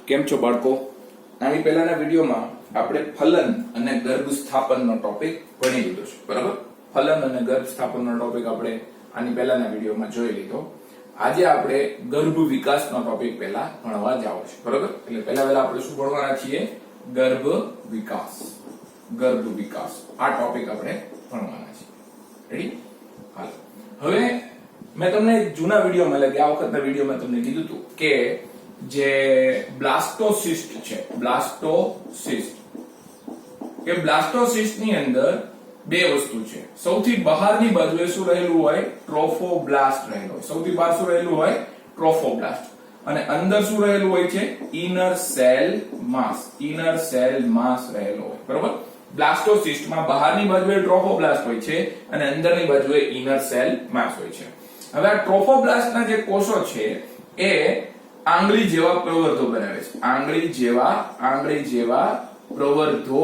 કેમ છો બાળકો? આની પહેલાના વિડીયોમાં આપણે ફલન અને ગર્ભ સ્થાપનનો ટોપિક ભણી લીધો છે, બરાબર? ફલન અને ગર્ભ સ્થાપનનો ટોપિક આપણે આની પહેલાના વિડીયોમાં જોઈ લીધો. આજે આપણે ગર્ભ વિકાસનો ટોપિક પહેલા ભણવા જાવ છે, બરાબર? એટલે પહેલા આપણે શું ભણવાના છીએ? ગર્ભ વિકાસ. ગર્ભ વિકાસ આ ટોપિક આપણે ભણવાના છીએ. રેડી? હાલો. હવે મેં તમને જૂના વિડીયોમાં એટલે કે આ વખતના વિડીયોમાં તમને કીધું હતું કે જે બ્લાસ્ટોસિસ્ટ છે, બ્લાસ્ટોસિસ્ટ ની અંદર બે વસ્તુ છે. સૌથી બહારની બાજુએ શું રહેલું હોય? ટ્રોફોબ્લાસ્ટ રહેલો હોય. સૌથી બહાર શું રહેલું હોય? ટ્રોફોબ્લાસ્ટ. અને અંદર શું રહેલું હોય છે? ઇનર સેલ માસ. ઇનર સેલ માસ રહેલો હોય, બરોબર? બ્લાસ્ટોસિસ્ટમાં બહારની બાજુએ ટ્રોફોબ્લાસ્ટ હોય છે અને અંદરની બાજુએ ઇનર સેલ માસ હોય છે. હવે આ ટ્રોફોબ્લાસ્ટના જે કોષો છે એ આંગળી જેવા પ્રવર્ધો બનાવે છે. આંગળી જેવા પ્રવર્ધો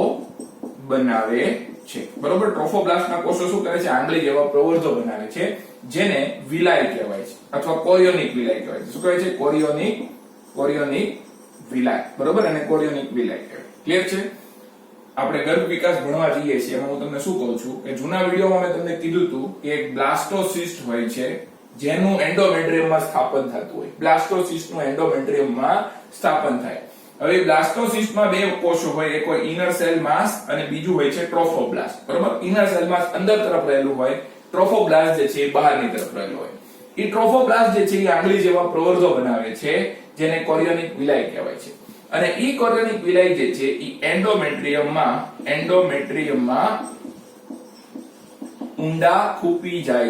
બનાવે છે, બરોબર? ટ્રોફોબ્લાસ્ટના કોષો શું કરે છે? આંગળી જેવા પ્રવર્ધો બનાવે છે, જેને વિલાય કહેવાય છે અથવા કોરિયોનિક વિલાય કહેવાય છે. શું કહે છે? કોરિયોનિક વિલાય, બરોબર? અને કોરિયોનિક વિલાય કહેવાય. ક્લિયર છે? આપણે ગર્ભ વિકાસ ભણવા જઈએ છીએ એમાં હું તમને શું કહું છું કે જૂના વિડીયોમાં મેં તમને કીધું હતું કે એક બ્લાસ્ટોસિસ્ટ હોય છે જેનું એન્ડોમેટ્રિયમમાં સ્થાપન થતું હોય. બ્લાસ્ટોસિસ્ટનું એન્ડોમેટ્રિયમમાં સ્થાપન થાય. હવે બ્લાસ્ટોસિસ્ટમાં બે કોષો હોય, એક હોય ઇનર સેલ માસ અને બીજું હોય છે ટ્રોફોબ્લાસ્ટ, બરોબર? ઇનર સેલ માસ અંદર તરફ રહેલું હોય, ટ્રોફોબ્લાસ્ટ જે છે એ બહારની તરફ રહેલું હોય. એ ટ્રોફોબ્લાસ્ટ જે છે એ આંગળી જેવા પ્રવર્ધો બનાવે છે જેને કોરિયોનિક વિલાય કહેવાય છે. અને ઈ કોરિયોનિક વિલાય જે છે ઈ એન્ડોમેટ્રિયમમાં ઊંડા ખૂપી જાય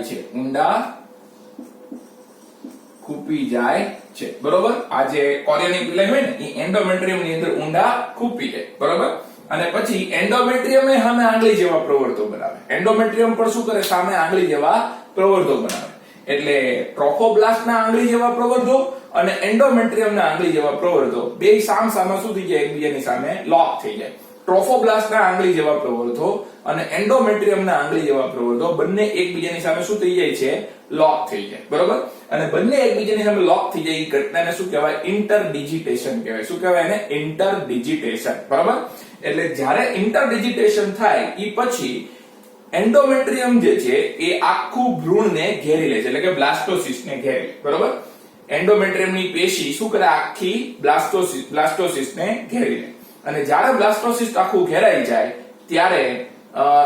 છે, બરોબર? આ જે કોરિયોનિક વિલાય હોય ને ઈ એન્ડોમેટ્રિયમની અંદર ઊંડા ખૂપી જાય, બરોબર? અને પછી એન્ડોમેટ્રિયમ એ સામે આંગળી જેવા પ્રવર્ધો બનાવે. એન્ડોમેટ્રિયમ પણ શું કરે? સામે આંગળી જેવા પ્રવર્ધો બનાવે. એટલે ટ્રોફોબ્લાસ્ટના આંગળી જેવા પ્રવર્ધો અને એન્ડોમેટ્રિયમના આંગળી જેવા પ્રવર્ધો બે સામસામા શું થઈ જાય? એકબીજાની સામે લોક થઈ જાય. ટ્રોફોબ્લાસ્ટના આંગળી જેવા પ્રવર્ધો અને એન્ડોમેટ્રિયમના આંગળી જેવા પ્રવર્ધો બંને એકબીજાની સામે શું થઈ જાય છે? લોક થઈ જાય, બરોબર? અને બંને એકબીજાની સામે લોક થઈ જાય એ ઘટનાને શું કહેવાય? ઇન્ટરડિજિટેશન કહેવાય. શું કહેવાય એને? ઇન્ટરડિજિટેશન, બરોબર? એટલે જ્યારે ઇન્ટરડિજિટેશન થાય એ પછી એન્ડોમેટ્રિયમ જે છે એ આખું ભ્રૂણને ઘેરી લે છે, એટલે કે બ્લાસ્ટોસિસ્ટને ઘેરી લે, બરોબર? એન્ડોમેટ્રિયમની પેશી શું કરે? આખી બ્લાસ્ટોસિસ્ટને ઘેરી લે. અને જ્યારે બ્લાસ્ટોસિસ્ટ આખું ઘેરાઈ જાય ત્યારે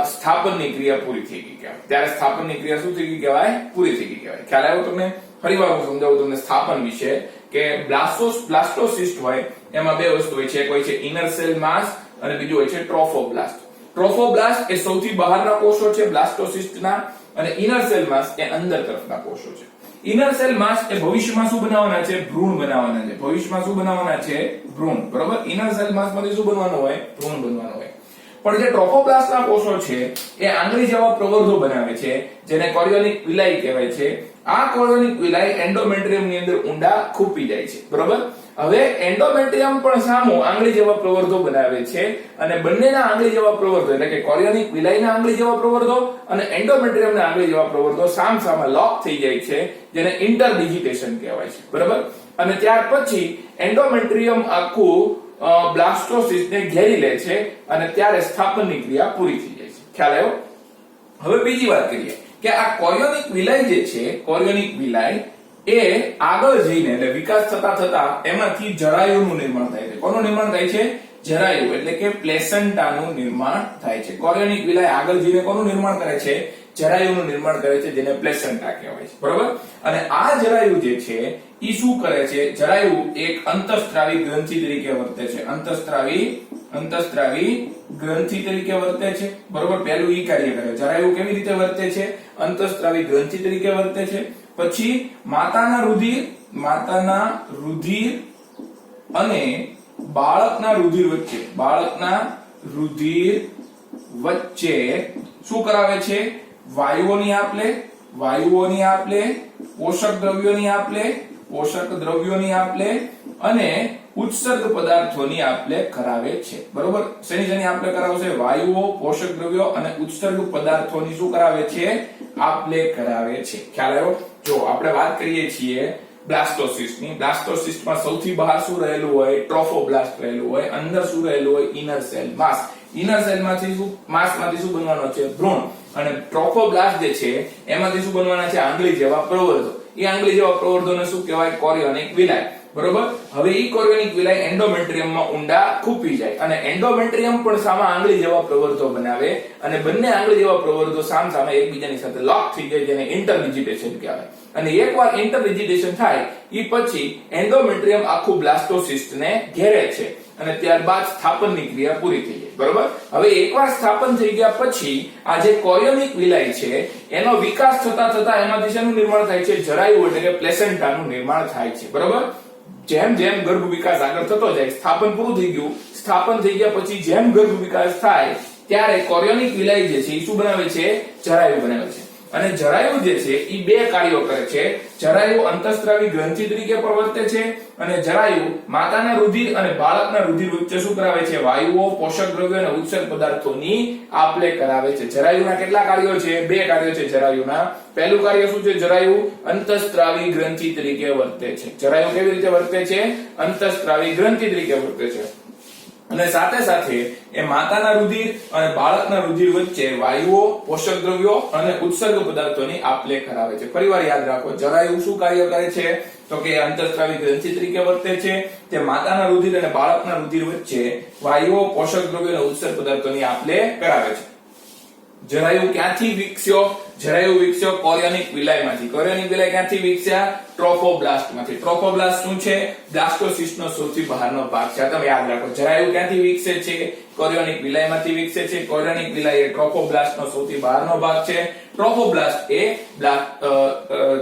સ્થાપનની ક્રિયા પૂરી થઈ ગઈ કહેવાય. ત્યારે સ્થાપનની ક્રિયા શું થઈ ગઈ કહેવાય? પૂરી થઈ ગઈ કહેવાય. ખ્યાલ આવ્યો તમને? ફરીવાર હું સમજાવું તમને સ્થાપન વિશે કે બ્લાસ્ટોસિસ્ટ હોય એમાં બે વસ્તુ હોય છે. એક હોય છે ઇનર સેલ માસ અને બીજું હોય છે ટ્રોફોબ્લાસ્ટ. ટ્રોફોબ્લાસ્ટ એ સૌથી બહારના કોષો છે બ્લાસ્ટોસિસ્ટના અને ઇનર સેલ માસ એ અંદર તરફના કોષો છે. ઇનર સેલ માસ એ ભવિષ્યમાં શું બનાવવાના છે? ભ્રૂણ બનાવવાના છે. ભવિષ્યમાં શું બનાવવાના છે? ભ્રૂણ, બરોબર? ઇનર સેલ માસમાંથી શું બનવાનું હોય? ભ્રૂણ બનવાનું હોય. પણ જે ટ્રોફોબ્લાસ્ટના કોષો છે એ આંગળી જેવા પ્રવર્ધો બનાવે છે જેને કોરિયોનિક વિલાય કહેવાય છે. આ કોરિયોનિક વિલાય એન્ડોમેટ્રિયમની અંદર ઊંડા ખૂપી જાય છે, બરોબર? હવે એન્ડોમેટ્રિયમ પણ સામો આંગળી જેવા પ્રવર્ધો બનાવે છે અને બંનેના આંગળી જેવા પ્રવર્ધો એટલે કે કોરિયોનિક વિલાયના આંગળી જેવા પ્રવર્ધો અને એન્ડોમેટ્રિયમના આંગળી જેવા પ્રવર્ધો સામસામા લોક થઈ જાય છે જેને ઇન્ટરડિજિટેશન કહેવાય છે, બરોબર? અને ત્યાર પછી એન્ડોમેટ્રિયમ આખું બ્લાસ્ટોસિસ્ટને ઘેરી લે છે અને ત્યારે સ્થાપનની ક્રિયા પૂરી થઈ જાય છે. ખ્યાલ આવ્યો? હવે બીજી વાત કરીએ કે આ કોરિયોનિક વિલાય જે છે, કોરિયોનિક વિલાય એ આગળ જઈને એટલે વિકાસ થતા એમાંથી જરાયુનું નિર્માણ થાય છે. કોનું નિર્માણ થાય છે? જરાયુ એટલે કે પ્લેસેન્ટાનું નિર્માણ થાય છે. કોરિયોનિક વિલાય આગળ જઈને કોનું નિર્માણ કરે છે? જરાયુનું નિર્માણ કરે છે જેને પ્લેસેન્ટા કહેવાય છે, બરોબર? અને આ જરાયુ જે છે ઈ શું કરે છે? જરાયુ એક અંતઃસ્ત્રાવી ગ્રંથિ તરીકે વર્તે છે. અંતઃસ્ત્રાવી ગ્રંથિ તરીકે વર્તે છે, બરોબર? પહેલું ઈ કાર્ય કરે. જરાયુ કેવી રીતે વર્તે છે? અંતઃસ્ત્રાવી ગ્રંથિ તરીકે વર્તે છે. પછી માતાના રુધિર અને બાળકના રુધિર વચ્ચે શું કરાવે છે? વાયુઓની આપલે, પોષક દ્રવ્યોની આપલે અને ઉત્સર્ગ પદાર્થોની આપલે કરાવે છે, બરોબર? શેની આપલે કરાવશે? વાયુઓ, પોષક દ્રવ્યો અને ઉત્સર્ગ પદાર્થોની શું કરાવે છે? આપલે કરાવે છે. ખ્યાલ આવ્યો? જો આપણે વાત કરીએ છીએ બ્લાસ્ટોસિસ્ટની. બ્લાસ્ટોસિસ્ટમાં સૌથી બહાર શું રહેલું હોય? ટ્રોફોબ્લાસ્ટ રહેલું હોય. અંદર શું રહેલું હોય? ઇનર સેલ માસ. ઇનર સેલમાંથી શું, માસમાંથી શું બનવાનો છે? ભ્રૂણ. અને ટ્રોફોબ્લાસ્ટ જે છે એમાંથી શું બનવાના છે? આંગળી જેવા પ્રવર્ધો. એ આંગળી જેવા પ્રવર્ધોને શું કહેવાય? કોરિયોનિક વિલાય. બરોબર. હવે ઈ કોરિયોનિક વિલાય એન્ડોમેટ્રિયમમાં ઊંડા ખૂંપી જાય અને એન્ડોમેટ્રિયમ પણ સામે આંગળી જેવા પ્રવર્ધો બનાવે અને બંને આંગળી જેવા પ્રવર્ધો સામસામે એકબીજાની સાથે લોક થઈ જાય, જેને ઇન્ટરડિજિટેશન કહેવાય. અને એકવાર ઇન્ટરડિજિટેશન થાય ઈ પછી એન્ડોમેટ્રિયમ આખું બ્લાસ્ટોસિસ્ટને ઘેરે છે અને ત્યારબાદ સ્થાપનની ક્રિયા પૂરી થઈ જાય. બરોબર. હવે એકવાર સ્થાપન થઈ ગયા પછી આ જે કોરિયોનિક વિલાય છે એનો વિકાસ થતા થતા એમાંથી શેનું નિર્માણ થાય છે? જરાયુ એટલે કે પ્લેસેન્ટાનું નિર્માણ થાય છે. બરોબર. જેમ જેમ ગર્ભ વિકાસ આગળ થતો જાય, સ્થાપન પૂરું થઈ ગયું, સ્થાપન થઈ ગયા પછી જેમ ગર્ભ વિકાસ થાય ત્યારે કોરિયોનિક વિલાય જે છે એ શું બનાવે છે? જરાયુ બનાવે છે. અને જરાયુ જે છે એ બે કાર્યો કરે છે. જરાયુ અંતઃસ્ત્રાવી ગ્રંથિ તરીકે પ્રવર્તે છે અને જરાયુ માતાના રુધિર અને બાળકના રુધિર વચ્ચે શું કરાવે છે? વાયુઓ, પોષક દ્રવ્યો અને ઉત્સેચક પદાર્થોની આપ-લે કરાવે છે. જરાયુના કેટલા કાર્યો છે? બે કાર્યો છે જરાયુના. પહેલું કાર્ય શું છે? જરાયુ અંતઃસ્ત્રાવી ગ્રંથિ તરીકે વર્તે છે. જરાયુ કેવી રીતે વર્તે છે? અંતઃસ્ત્રાવી ગ્રંથિ તરીકે વર્તે છે. અને સાથે સાથે એ માતાના રુધિર અને બાળકના રુધિર વચ્ચે વાયુઓ, પોષક દ્રવ્યો અને ઉત્સર્ગ પદાર્થોની આપ-લે કરાવે છે. ફરીવાર યાદ રાખો, જરાયુ શું કાર્ય કરે છે? તો કે અંતઃસ્ત્રાવી ગ્રંથિ તરીકે વર્તે છે. તે માતાના રુધિર અને બાળકના રુધિર વચ્ચે વાયુઓ, પોષક દ્રવ્યો અને ઉત્સર્ગ પદાર્થોની આપ-લે કરાવે છે. જરાયુ ક્યાંથી વિકસ્યો? જરાયુ વિકસ્યો કોરિયોનિક વિલાયમાંથી. કોરિયોનિક વિલાય ક્યાંથી વિકસ્યા? ટ્રોફોબ્લાસ્ટમાંથી. ટ્રોફોબ્લાસ્ટ શું છે? બ્લાસ્ટોસિસ્ટનો સૌથી બહારનો ભાગ છે. તમે યાદ રાખો, જરાયુ ક્યાંથી વિકસે છે? કોરિયોનિક વિલાયમાંથી વિકસે છે. કોરિયોનિક વિલાય એ ટ્રોફોબ્લાસ્ટનો સૌથી બહારનો ભાગ છે. ટ્રોફોબ્લાસ્ટ એ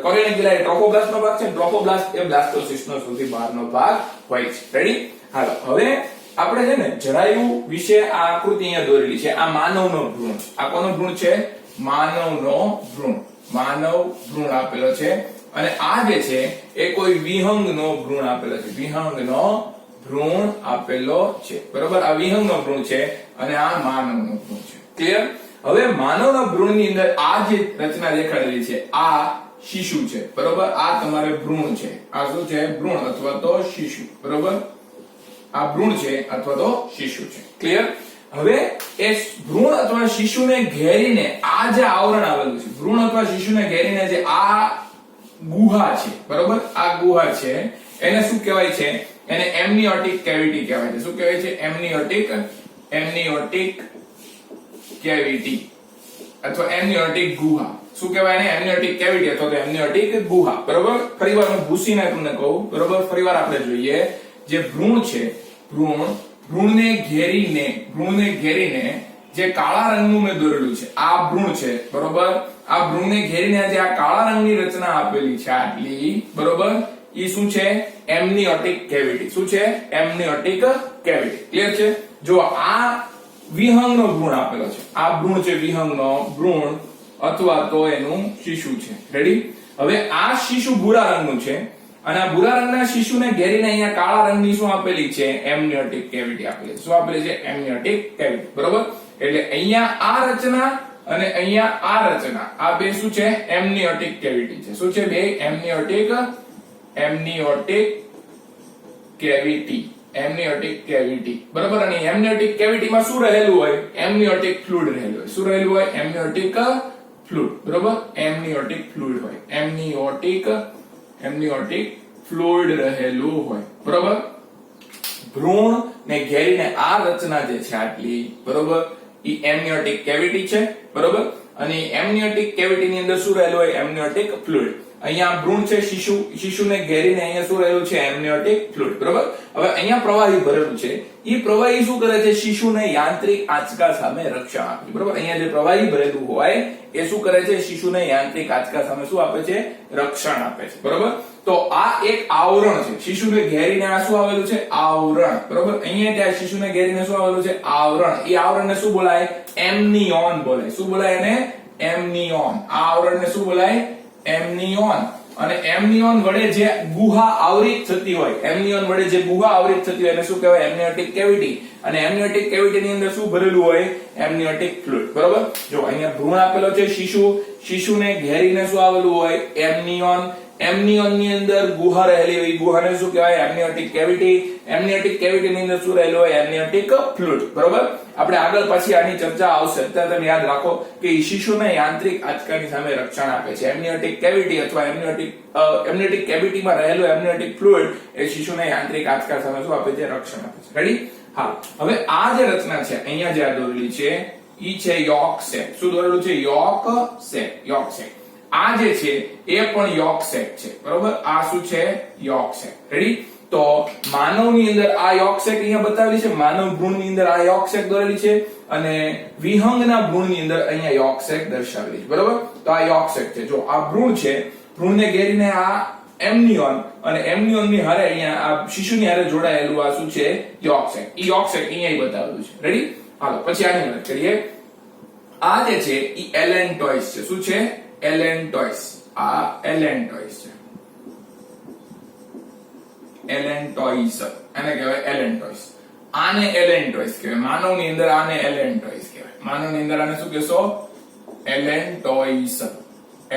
કોરિયોનિક વિલાય ટ્રોફોબ્લાસ્ટનો ભાગ છે. ટ્રોફોબ્લાસ્ટ એ બ્લાસ્ટોસિસ્ટનો સૌથી બહારનો ભાગ હોય છે. રેડી? હાલો, હવે આપણે છે ને જરાયુ વિશે આ આકૃતિ અહીંયા દોરેલી છે. આ માનવનો ભ્રૂણ. આ કોનો ભ્રૂણ છે? માનવનો ભ્રૂણ. માનવ ભ્રૂણ આપેલો છે અને આ જે છે એ કોઈ વિહંગનો ભ્રૂણ આપેલો છે. વિહંગનો ભ્રૂણ આપેલો છે. બરોબર. આ વિહંગનો ભ્રૂણ છે અને આ માનવનો ભ્રૂણ છે. ક્લિયર? હવે માનવના ભ્રૂણની અંદર આ જે રચના દેખાડેલી છે આ શિશુ છે. બરોબર. આ તમારે ભ્રૂણ છે. આ શું છે? ભ્રૂણ અથવા તો શિશુ. બરોબર. આ ભ્રૂણ છે અથવા તો શિશુ છે. ક્લિયર? હવે એ ભ્રૂણ અથવા શિશુને ઘેરીને આ જે આવરણ આવેલું છે, ભ્રૂણ અથવા શિશુને ઘેરીને જે આ ગુહા છે, બરોબર, આ ગુહા છે એને શું કહેવાય છે? એને એમનિયોટિક કેવિટી કહેવાય છે. શું કહેવાય છે? એમનિયોટિક કેવિટી અથવા એમનિયોટિક ગુહા. શું કહેવાય એને? એમનિયોટિક કેવિટી અથવા તો એમનિયોટિક ગુહા. બરોબર. ફરીવાર હું ભૂસીને તમને કહું. બરોબર. ફરીવાર આપણે જોઈએ, જે ભ્રૂણ છે, ભ્રૂણને ઘેરીને જે કાળા રંગનું મેં દોરેલું છે આ ભ્રૂણ છે. બરોબર. આ ભ્રૂણને ઘેરીને જે આ કાળા રંગની રચના આપેલી છે આટલી, બરોબર, ઈ શું છે? એમનિયોટિક કેવિટી. શું છે? એમનિયોટિક કેવિટી. ક્લિયર છે? જો આ વિહંગનો ભ્રૂણ આપેલો છે. આ ભ્રૂણ છે વિહંગનો ભ્રૂણ અથવા તો એનું શિશુ છે. રેડી? હવે આ શિશુ ભૂરા રંગનું છે અને આ ભૂરા રંગના શિશુને ઘેરીને અહીંયા કાળા રંગની શું આપેલી છે? એમનિયોટિક કેવિટી આપેલી છે. શું આપેલી છે? એમનિયોટિક કેવિટી. બરોબર. એટલે અહીંયા આ રચના અને અહીંયા આ રચના, આ બે શું છે? એમનિયોટિક કેવિટી છે. શું છે? બે એમનિયોટિક કેવિટી. બરોબર. અને એમનિયોટિક કેવિટીમાં શું રહેલું હોય? એમનિયોટિક ફ્લુઇડ રહેલું હોય. શું રહેલું હોય? એમનિયોટિક ફ્લુઇડ. બરોબર. એમનિયોટિક ફ્લુઇડ હોય. એમનિયોટિક ફ્લુઇડ રહેલું હોય. બરોબર. ભ્રૂણ ને ઘેરીને આ રચના જે છે આટલી, બરોબર, ઈ એમનિયોટિક કેવિટી છે. બરોબર. અને એમનિયોટિક કેવિટી ની અંદર શું રહેલું હોય? એમનિયોટિક ફ્લુઇડ. અહીંયા ભ્રૂણ છે શિશુને ઘેરીને અહીંયા શું રહેલું છે? એમનિયોટિક ફ્લુઇડ. બરોબર. હવે અહીંયા પ્રવાહી ભરેલું છે. ઈ પ્રવાહી શું કરે છે? શિશુને યાંત્રિક આંચકા સામે રક્ષણ આપે. બરોબર. અહીંયા જે પ્રવાહી ભરેલું હોય એ શું કરે છે? શિશુને યાંત્રિક આંચકા સામે શું આપે છે? રક્ષણ આપે છે. બરોબર. તો આ એક આવરણ છે. શિશુને ઘેરીને આ શું આવેલું છે? આવરણ. બરોબર. અહીંયા ત્યાં શિશુને ઘેરીને શું આવેલું છે? આવરણ. એ આવરણને શું બોલાય? એમનિયોન બોલાય. શું બોલાય એને? એમનિયોન. આ આવરણને શું બોલાય? એમનિયોન. અને એમનિયોન વડે જે ગુહા આવરિત થતી હોય, એમનિયોન વડે જે ગુહા આવરિત થતી હોય એને શું કહેવાય? એમનિયોટિક કેવિટી. અને એમનિયોટિક કેવિટી ની અંદર શું ભરેલું હોય? એમનિયોટિક ફ્લુઇડ. બરોબર. જો અહીંયા ભ્રૂણ આપેલો છે શિશુને ઘેરીને શું આવેલું હોય? એમનિયોન. એમનિયોન ની અંદર ગુહા રહેલી હોય, ગુહાને શું કહેવાય? એમનિયોટિક કેવિટી. એમનિયોટિક કેવિટી ની અંદર શું રહેલું હોય? એમનિયોટિક ફ્લુઇડ. બરોબર, આપણે આગળ પછી આની ચર્ચા આવશે. અત્યારે તમે યાદ રાખો કે શિશુને યાંત્રિક આંચકાની સામે રક્ષણ આપે છે. એમનિયોટિક કેવિટી અથવા એમનિયોટિક કેવિટીમાં રહેલું એમનિયોટિક ફ્લુઇડ એ શિશુને યાંત્રિક આંચકા સામે શું આપે છે? રક્ષણ આપે છે. રેડી? હા, હવે આ જે રચના છે અહીંયા જે આ દોરેલી છે ઈ છે યોક સેક. શું દોરેલું છે? યોક સેક. યોક સેક. આ જે છે એ પણ યોક સેક છે. બરોબર, આ શું છે? યોક સેક. રેડી? તો માનવની અંદર આ યોક સેક અહીંયા બતાવેલી છે, માનવ ભ્રૂણની અંદર આ યોક સેક દોરેલી છે, અને વિહંગના ભ્રૂણની અંદર અહીંયા યોક સેક દર્શાવેલી છે. બરોબર, તો આ યોક સેક છે. જો આ ભ્રૂણ છે, ભ્રૂણને ઘેરીને આ એમનિયોન, અને એમનિયોન ની હારે અહીંયા આ શિશુની હારે જોડાયેલું આ શું છે? યોક સેક. ઈ યોક સેક અહીંયા બતાવેલું છે. રેડી? હાલો પછી આની વાત કરીએ. આ જે છે ઈ એલેન્ટોઇસ છે. શું છે? એલેન્ટોઇસ. આ એલેન્ટોઇસ છે. એલેન્ટોઇસ એને કહેવાય એલેન્ટોઇસ. આને એલેન્ટોઇસ કહેવાય. માનવની અંદર આને એલેન્ટોઇસ કહેવાય. માનવની અંદર આને શું કહેશો? એલેન્ટોઇસ.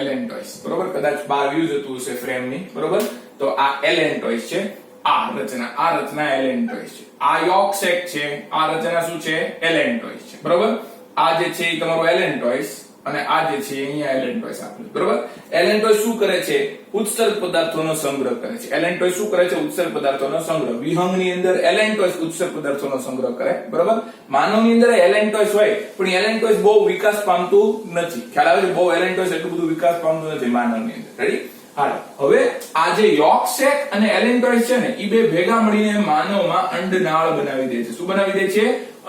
એલેન્ટોઇસ. બરોબર, કદાચ બાર વ્યૂ જતું હશે ફ્રેમ ની. બરોબર, તો આ એલેન્ટોઇસ છે. આ રચના એલેન્ટોઇસ છે. આ યોક સેક છે. આ રચના શું છે? એલેન્ટોઇસ છે. બરોબર, આ જે છે એ તમારું એલેન્ટોઇસ, અને આ જે છે અહીંયા એલેન્ટોઇસ આપેલું. બરોબર, એલેન્ટોઇસ શું કરે છે? ઉત્સર્ગ પદાર્થોનો સંગ્રહ કરે છે. એલેન્ટોઇસ શું કરે છે? ઉત્સર્ગ પદાર્થોનો સંગ્રહ. વિહંગની અંદર એલેન્ટોઇસ ઉત્સર્ગ પદાર્થોનો સંગ્રહ કરે. બરોબર, માનવની અંદર એલેન્ટોઇસ હોય, પણ એલેન્ટોઇસ બહુ વિકાસ પામતું નથી. ખ્યાલ આવે છે? બહુ એલેન્ટોઇસ એટલું બધું વિકાસ પામતું નથી માનવની અંદર. રેડી? હાલો, હવે આ જે યોક સેક અને એલેન્ટોઇસ છે ને, ઈ બે ભેગા મળીને માનવમાં અંડનાળ બનાવી દે છે. શું બનાવી દે છે?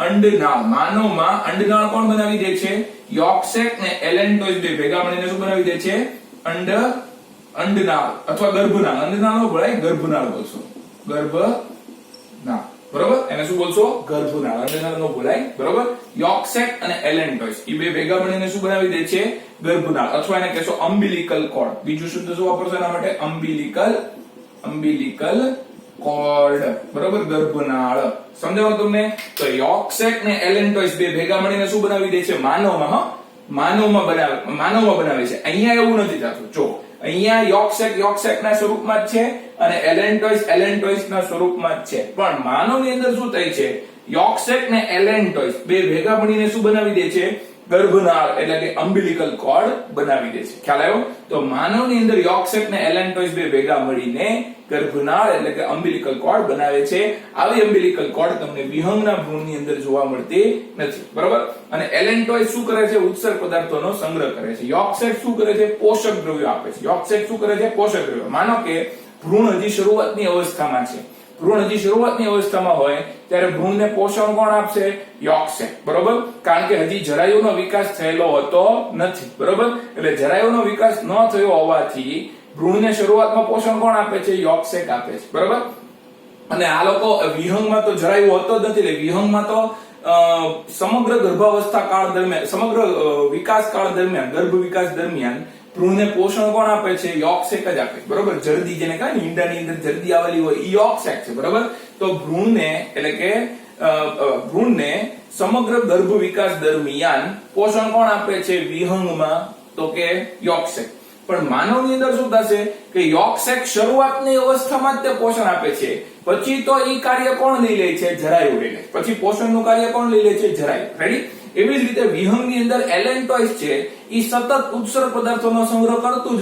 અંડનાળ. માનવમાં અંડનાળ કોણ બનાવી દે છે? યોક સેક ને એલેન્ટોઇસ બે ભેગા મળીને શું બનાવી દે છે? અંડનાળ અથવા ગર્ભનાળ. અંડનાળ નો બોલાય, ગર્ભનાળ બોલશો. ગર્ભનાળ. બરોબર, એને શું બોલશો? ગર્ભનાળ. અંડનાળ નો બોલાય. બરોબર, યોક સેક અને એલેન્ટોઇસ ઈ બે ભેગા મળીને શું બનાવી દે છે? ગર્ભનાળ, અથવા એને કહેશો અમ્બિલિકલ કોર્ડ. બીજું શબ્દ શું વાપરશો એના માટે? અમ્બિલિકલ કોર્ડ. બરોબર, ગર્ભનાળ. સમજાવો તમને? તો યોક સેક ને એલેન્ટોઇસ બે ભેગા મળીને શું બનાવી દે છે? માનવમાં બનાવે છે. અહીંયા એવું નથી થતું. જો અહીંયા યોક સેક ના સ્વરૂપમાં જ છે, અને એલેન્ટોઇસ ના સ્વરૂપમાં જ છે. પણ માનવની અંદર શું થાય છે? યોક સેક ને એલેન્ટોઇસ બે ભેગા મળીને શું બનાવી દે છે? ગર્ભનાળ એટલે કે અમ્બિલિકલ કોર્ડ બનાવી દે છે. ખ્યાલ આવ્યો? તો માનવની અંદર યોક સેક ને એલેન્ટોઇસ બે ભેગા મળીને ગર્ભનાળ એટલે કે અમ્બિલિકલ કોર્ડ બનાવે છે. આવી અમ્બિલિકલ કોર્ડ તમને વિહંગના ભ્રૂણની અંદર જોવા મળતી નથી. બરોબર, અને એલેન્ટોઇસ શું કરે છે? ઉત્સર્ગ પદાર્થોનો સંગ્રહ કરે છે. યોક સેક શું કરે છે? પોષક દ્રવ્યો આપે છે. યોક સેક શું કરે છે? પોષક દ્રવ્યો. માનો કે ભ્રૂણ હજી શરૂઆતની અવસ્થામાં છે. ભ્રૂણ હજી શરૂઆતની અવસ્થામાં હોય ત્યારે ભ્રૂણને પોષણ કોણ આપશે? યોક સેક. બરોબર, કારણ કે હજી જરાયુનો વિકાસ થયેલો હોતો નથી. બરોબર, એટલે જરાયુનો વિકાસ ન થયો હોવાથી ભ્રૂણને શરૂઆતમાં પોષણ કોણ આપે છે? યોક સેક આપે છે. બરોબર, અને આ લોકો વિહંગમાં તો જરાયું હોતો જ નથી. એટલે વિહંગમાં તો સમગ્ર ગર્ભાવસ્થા કાળ દરમિયાન, સમગ્ર વિકાસ કાળ દરમિયાન, ગર્ભ વિકાસ દરમિયાન ભ્રૂણને પોષણ કોણ આપે છે? યોક સેક જ આપે. બરોબર, જરદી જેને કહે ને, ઈંડાની અંદર જરદી આવેલી હોય ઈ યોક સેક છે. બરોબર, તો ભ્રૂણને એટલે કે ભ્રૂણને સમગ્ર ગર્ભ વિકાસ દરમિયાન પોષણ કોણ આપે છે? વિહંગમાં તો કે યોક સેક. પણ માનવની અંદર શું થશે કે યોક સેક શરૂઆતની અવસ્થામાં જ તે પોષણ આપે છે. પછી તો ઈ કાર્ય કોણ લઈ લે છે? જરાયુ લઈ લે. પછી પોષણનું કાર્ય કોણ લઈ લે છે? જરાયુ. રેડી? એવી જ રીતે વિહંગની અંદર એલેન્ટોઇસ છે, ઈ સતત ઉત્સર્ગ પદાર્થોનો સંગ્રહ કરતું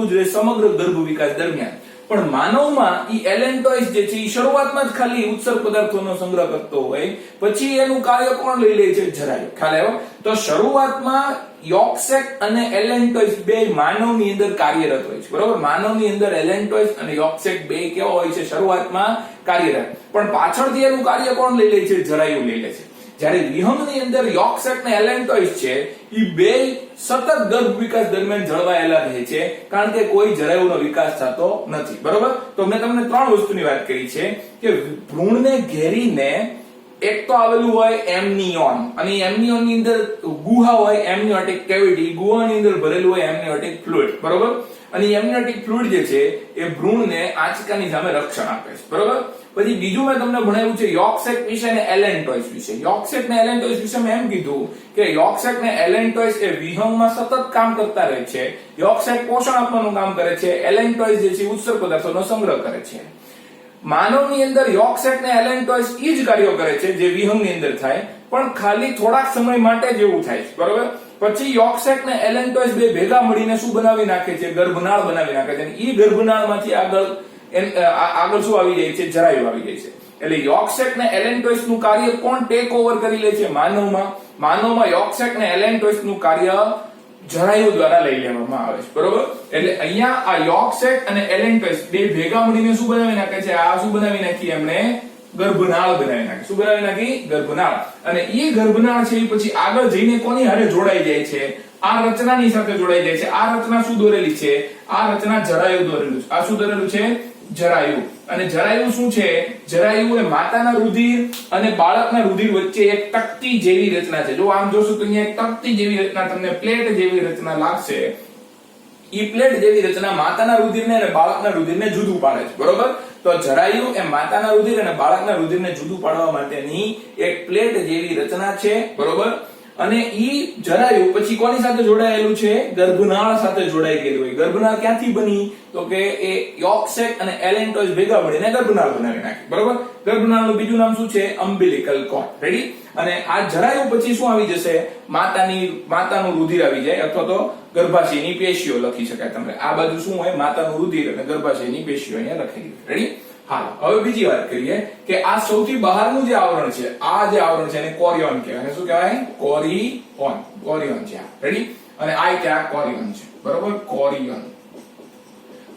જ રહે સમગ્ર ગર્ભ વિકાસ દરમિયાન. પણ માનવમાં ઈ એલેન્ટોઇસ જે છે ઈ શરૂઆતમાં જ ખાલી ઉત્સર્ગ પદાર્થોનો સંગ્રહ કરતો હોય, પછી એનું કાર્ય કોણ લઈ લે છે? જરાયુ. ખ્યાલ આવ્યો? તો શરૂઆતમાં યોક સેક અને એલેન્ટોઇસ બે માનવની અંદર કાર્યરત હોય છે. બરોબર, માનવની અંદર એલેન્ટોઇસ અને યોક સેક બે કેવો હોય છે? શરૂઆતમાં કાર્યરત. પણ પાછળથી એનું કાર્ય કોણ લઈ લે છે? જરાયુ લઈ લે છે. જ્યારે વિહંગની અંદર યોક સેક ને એલેન્ટોઇસ છે ઈ બે સતત ગર્ભ વિકાસ દરમિયાન જળવાયેલા રહે છે, કારણ કે કોઈ જરાયુનો વિકાસ થતો નથી. બરોબર, તો મેં તમને ત્રણ વસ્તુની વાત કરી છે કે ભ્રૂણને ઘેરીને એક તો આવેલું હોય એમનિયોન, અને એમનિયોન ની અંદર ગુહા હોય, એમનિયોટિક કેવિટી. ગુહાની અંદર ભરેલું હોય એમનિયોટિક ફ્લુઇડ. બરોબર, અને એમનિયોટિક ફ્લુઇડ જે છે એ ભ્રૂણને આંચકાની સામે રક્ષણ આપે છે. બરોબર, પછી બીજું મેં તમને ભણાવ્યું છે યોર્કશેક વિશે અને એલેન્ટોઇસ વિશે. યોર્કશેક ને એલેન્ટોઇસ વિશે મેં એમ કીધું કે યોર્કશેક ને એલેન્ટોઇસ એ વિહંગમાં સતત કામ કરતા રહે છે. યોર્કશેક પોષણ આપવાનું કામ કરે છે, એલેન્ટોઇસ જે છે ઉત્સર્ગ પદાર્થોનો સંગ્રહ કરે છે. માનવની અંદર યોર્કશેક ને એલેન્ટોઇસ ઈ જ કાર્યો કરે છે જે વિહંગની અંદર થાય, પણ ખાલી થોડાક સમય માટે જ એવું થાય છે, બરોબર. પછી યોર્કશેક ને એલેન્ટોઇસ બે ભેગા મળીને શું બનાવી નાખે છે? ગર્ભનાળ બનાવી નાખે છે. અને ઈ ગર્ભનાળમાંથી આગળ શું આવી જાય છે? જરાયુ આવી જાય છે. એટલે યોર્કશેક ને એલેન્ટોઇસ નું કાર્ય કોણ ટેક ઓવર કરી લે છે? માનવમાં યોર્કશેક ને એલેન્ટોઇસ નું કાર્ય જરાયુ દ્વારા લઈ લેવામાં આવે છે, બરોબર. એટલે અહીંયા આ યોર્કશેક અને એલેન્ટોઇસ બે ભેગા મળીને શું બનાવી નાખે છે? આ શું બનાવી નાખી એમણે? ગર્ભનાળ બનાવી નાખી. શું બનાવી નાખી? ગર્ભનાળ. અને એ ગર્ભનાળ છે એ પછી આગળ જઈને કોની હારે જોડાઈ જાય છે? આ રચનાની સાથે જોડાઈ જાય છે. આ રચના શું દોરેલી છે? આ રચના જરાયુ દોરેલું છે. આ શું દોરેલું છે? જરાયુ. અને જરાયુ શું છે? જરાયુ એ માતાના રુધિર અને બાળકના રુધિર વચ્ચે એક તકતી જેવી રચના છે. જો આમ જોશો તો અહીંયા એક તકતી જેવી રચના, તમને પ્લેટ જેવી રચના લાગશે. ઈ પ્લેટ જેવી રચના માતાના રુધિરને અને બાળકના રુધિરને જુદું પાડે છે, બરોબર. તો જરાયુ એ માતાના રુધિર અને બાળકના રુધિરને જુદું પાડવા માટેની એક પ્લેટ જેવી રચના છે, બરોબર. અને ઈ જરાયુ પછી કોની સાથે જોડાયેલું છે? ગર્ભનાળ સાથે જોડાઈ ગયેલું હોય. ગર્ભનાળ ક્યાંથી બની? તો કે એ યોર્કશેક અને એલેન્ટોઇસ ભેગા મળીને ગર્ભનાળ બનાવી નાખી, બરોબર. ગર્ભનાળનું બીજું નામ શું છે? અમ્બિલિકલ કોર્ડ. રેડી. અને આ જરાયુ પછી શું આવી જશે? માતાનું રુધિર આવી જાય, અથવા તો ગર્ભાશયની પેશીઓ લખી શકાય તમને. આ બાજુ શું હોય? માતાનું રુધિર અને ગર્ભાશયની પેશીઓ અહીંયા લખેલી. રેડી. હાલો હવે બીજી વાત કરીએ કે આ સૌથી બહારનું જે આવરણ છે, આ જે આવરણ છે એને કોરિયોન કહેવાય. શું કહેવાય? કોરિયોન છે. રેડી. અને આ ત્યાં કોરિયોન છે, બરોબર. કોરિયોન.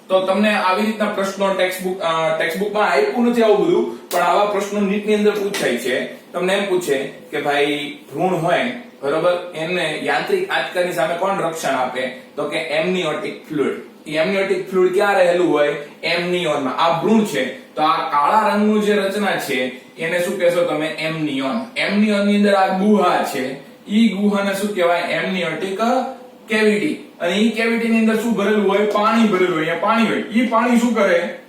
તો તમને આવી રીતના પ્રશ્નો ટેક્સ્ટબુકમાં આપ્યું નથી આવું બધું, પણ આવા પ્રશ્નો નીટની અંદર પૂછાય છે. તમને એમ પૂછે કે ભાઈ ભ્રૂણ હોય, બરોબર, એને યાંત્રિક આંચકાની સામે કોણ રક્ષણ આપે? તો કે એમનિયોટિક ફ્લુઇડ. એમનિયોટિક ફ્લુઇડ ક્યાં રહેલું હોય? એમનિયોનમાં. આ ભ્રૂણ છે તો આ કાળા રંગનું જે રચના છે એને શું કહેશો તમે? એમનિયોન. એમનિયોનની અંદર આ ગુહા છે, ઈ ગુહાને શું કહેવાય? એમનિયોટિક કેવિટી. અને ઈ કેવિટીની અંદર શું ભરેલું હોય? પાણી ભરેલું હોય. અહીંયા પાણી હોય. ઈ પાણી શું કરે?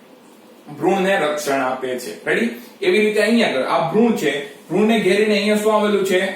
ભ્રૂણને રક્ષણ આપે છે. રેડી. એવી રીતે અહીંયા આ ભ્રૂણ છે, ભ્રૂણને ઘેરીને અહીંયા શું આવેલું છે?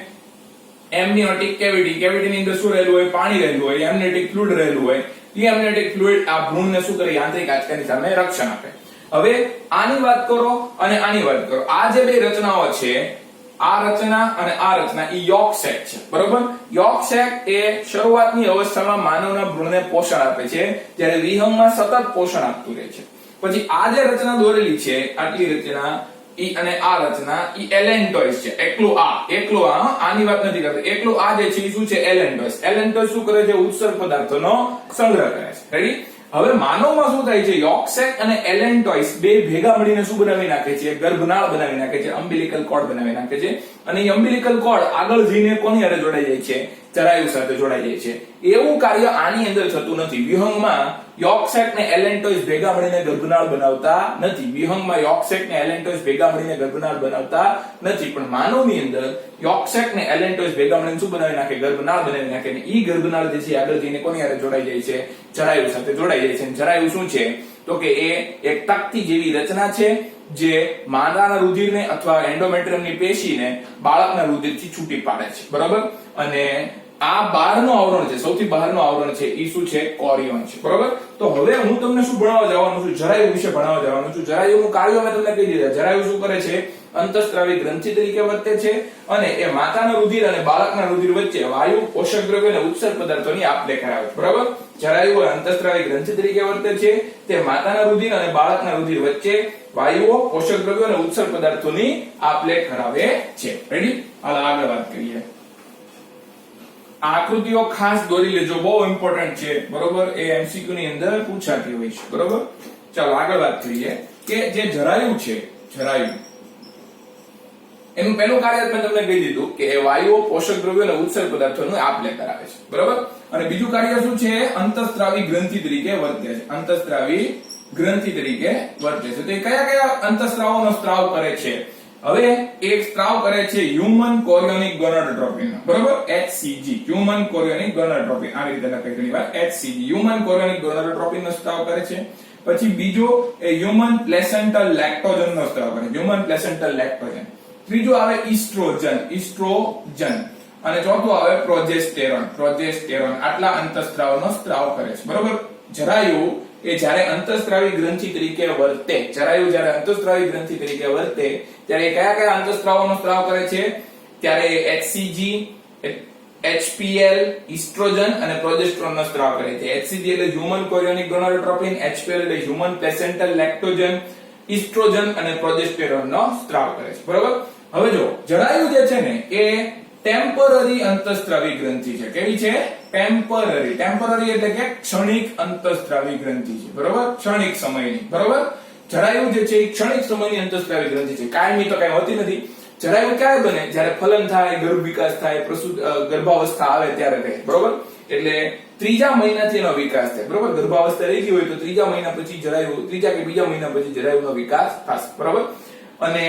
એમનિયોટિક કેવિટી. કેવિટીની અંદર શું રહેલું હોય? પાણી રહેલું હોય. એમનિયોટિક ફ્લુઇડ રહેલું હોય. ઈ એમનિયોટિક ફ્લુઇડ આ ભ્રૂણને શું કરે? યાંત્રિક આંચકાની સામે રક્ષણ આપે. હવે આની વાત કરો અને આની વાત કરો. આ જે બે રચનાઓ છે, આ રચના અને આ રચના, ઈ યોર્કશેક છે, બરોબર. યોર્કશેક એ શરૂઆતની અવસ્થામાં માનવના ભ્રૂણને પોષણ આપે છે, જ્યારે વિહંગમાં સતત પોષણ આપતું રહે છે. પછી આ જે રચના દોરેલી છે, આટલી રચના ઈ અને આ રચના, ઈ એલેન્ટોઇસ છે. એકલું આ આની વાત નથી કરતો. એકલું આ જે છે ઈ શું છે? એલેન્ટોઇસ. એલેન્ટોઇસ શું કરે છે? ઉત્સર્ગ પદાર્થોનો સંગ્રહ કરે છે. રેડી. હવે માનવમાં શું થાય છે? યોર્કશેક અને એલેન્ટોઇસ બે ભેગા મળીને શું બનાવી નાખે છે? ગર્ભનાળ બનાવી નાખે છે, અમ્બિલિકલ કોર્ડ બનાવી નાખે છે. અને એ અમ્બિલિકલ કોર્ડ આગળ જઈને કોની હારે જોડાઈ જાય છે? જરાયુ સાથે જોડાઈ જાય છે. એવું કાર્ય આની અંદર થતું નથી. વિહંગમાં યોર્કશેક ને એલેન્ટોઇસ ભેગા મળીને ગર્ભનાળ બનાવતા નથી. વિહંગમાં યોર્કશેક ને એલેન્ટોઇસ ભેગા મળીને ગર્ભનાળ બનાવતા નથી. પણ માનવની અંદર યોર્કશેક ને એલેન્ટોઇસ ભેગા મળીને શું બનાવી નાખે? ગર્ભનાળ બનાવી નાખે. અને ઈ ગર્ભનાળ જે છે આગળ જઈને કોની હારે જોડાઈ જાય છે? જરાયુ સાથે જોડાઈ જાય છે. જરાયુ શું છે? તો કે એ એક તકતી જેવી રચના છે જે માતાના રુધિરને અથવા એન્ડોમેટ્રિયમની પેશીને બાળકના રુધિરથી છૂટી પાડે છે, બરાબર. અને આ બહારનું આવરણ છે, સૌથી બહારનું આવરણ છે, ઈ શું છે? કોરિયોન છે, બરાબર. તો હવે હું તમને શું ભણાવવા જવાનો છું? જરાયુ વિશે ભણાવવા જવાનો છું. જરાયુનું કાર્ય મેં તમને કહી દીધા. જરાયુ શું કરે છે? અંતઃસ્ત્રાવી ગ્રંથિ તરીકે વર્તે છે અને એ માતાના રુધિર અને બાળકના રુધિર વચ્ચે વાયુ, પોષક દ્રવ્યો અને ઉત્સર્ગ પદાર્થોની આપ-લે કરાવે છે, બરાબર. જરાયુઓ અંતઃસ્ત્રાવી ગ્રંથિ તરીકે વર્તે છે. તે માતાના રુધિર અને બાળકના રુધિર વચ્ચે વાયુઓ, પોષક દ્રવ્યો અને ઉત્સર્ગ પદાર્થોની આપ-લે કરાવે છે. રેડી. હાલ આગળ વાત કરીએ. આકૃતિઓ ખાસ દોરી લેજો, બહુ ઇમ્પોર્ટન્ટ છે, બરોબર. એ એમસીક્યુ ની અંદર પૂછાતી હોય છે, બરોબર. ચાલો આગળ વાત કરીએ કે જે જરાયુ છે, જરાયુ એનું પહેલું કાર્ય મેં તમને કહી દીધું કે એ વાયુઓ, પોષક દ્રવ્યો અને ઉત્સર્ગ પદાર્થોનું આપ-લે કરાવે છે, બરોબર. અને બીજું કાર્ય શું છે? અંતઃસ્ત્રાવી ગ્રંથિ તરીકે વર્તે છે. અંતઃસ્ત્રાવી ગ્રંથિ તરીકે વર્તે છે. તો એ કયા કયા અંતઃસ્ત્રાવોનો સ્ત્રાવ કરે છે? હવે એક સ્ત્રાવ કરે છે હ્યુમન કોરિયોનિક ગોનાડોટ્રોપિન, બરોબર. HCG, human chorionic gonadotropin. આવી રીતે લખાય ઘણી વાર HCG, હ્યુમન કોરિયોનિક ગોનાડોટ્રોપિન નો સ્ત્રાવ કરે છે. પછી બીજો એ હ્યુમન પ્લેસેન્ટલ લેક્ટોજન નો સ્ત્રાવ કરે, હ્યુમન પ્લેસેન્ટલ લેક્ટોજન. ત્રીજો આવે ઈસ્ટ્રોજન, અને ચોથું આવે પ્રોજેસ્ટેરોન. આટલા અંતઃસ્ત્રાવનો સ્ત્રાવ કરે છે. બરોબર. જરાયુ એ જ્યારે અંતઃસ્ત્રાવી ગ્રંથિ તરીકે વર્તે, ત્યારે કયા અંતઃસ્ત્રાવોનો સ્ત્રાવ કરે છે? ત્યારે HCG, HPL, ઈસ્ટ્રોજન અને પ્રોજેસ્ટેરોનનો સ્ત્રાવ કરે છે. HCG એટલે હ્યુમન કોરિયોનિક ગોનાડોટ્રોપિન, HPL એટલે હ્યુમન પ્લેસેન્ટલ લેક્ટોજન, ઈસ્ટ્રોજન અને પ્રોજેસ્ટેરોનનો સ્ત્રાવ કરે છે. બરોબર. હવે જો જરાયુ જે છે ને એ ટેમ્પરરી અંતઃસ્ત્રાવી ગ્રંથિ છે. કેવી છે? ટેમ્પરરી એટલે કે ક્ષણિક અંતઃસ્ત્રાવી ગ્રંથિ છે. બરોબર. ક્ષણિક સમયની. બરોબર. જરાયુ જે છે એ ક્ષણિક સમયની અંતઃસ્ત્રાવી ગ્રંથિ છે. કાયમી તો કઈ હોતી નથી. જરાયુ ક્યારે બને? જ્યારે ફલન થાય, ગર્ભ વિકાસ થાય, ગર્ભાવસ્થા આવે ત્યારે રહે. બરોબર. એટલે ત્રીજા મહિનાથી એનો વિકાસ થાય. બરોબર. ગર્ભાવસ્થા રહી ગઈ હોય તો ત્રીજા મહિના પછી ત્રીજા કે બીજા મહિના પછી જરાયુનો વિકાસ થશે. બરોબર. અને